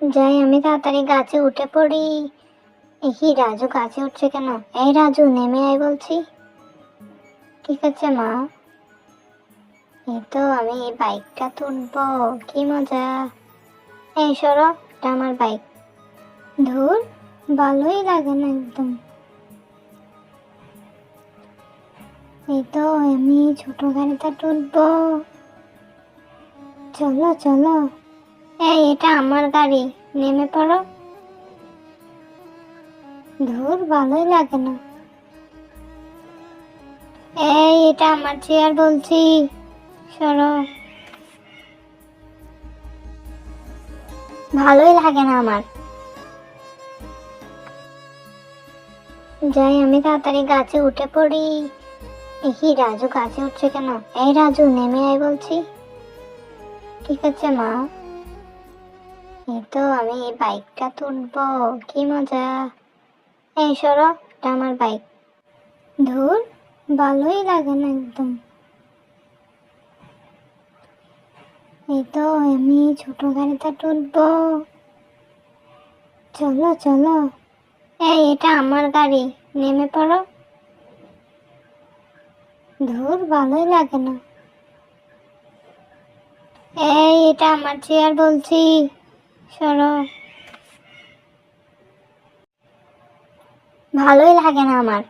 যাই আমি তাড়াতাড়ি গাছে উঠে পড়ি। কি রাজু গাছে উঠছে কেন? এই রাজু নেমে আয় বলছি। ঠিক আছে মা। এই তো আমি এই বাইকটা তুলবো, কি মজা। এই সরো, এটা আমার বাইক। ধুর, ভালোই লাগে না একদম। এই তো আমি ছোট গাড়িটা তুলবো। চলো চলো। এই এটা আমার গাড়ি, নেমে পড়ো। ধুর, ভালোই লাগে না। এই এটা আমার চেয়ার বলছি, সরো। ভালোই লাগে না আমার। যাই আমি তাড়াতাড়ি গাছে উঠে পড়ি। কি রাজু গাছে উঠছে কেন? এই রাজু নেমে আয় বলছি। ঠিক আছে মা। এই তো আমি এই বাইকটা তুলবো, কি মজা। এই সরো, এটা আমার বাইক। ধুর, ভালোই লাগে না একদম। এই তো আমি ছোট গাড়িটা তুলবো। চলো চলো। এই এটা আমার গাড়ি, নেমে পড়ো। ধুর, ভালোই লাগে না। এই এটা আমার চেয়ার বলছি, সরো। ভালোই লাগে না আমার।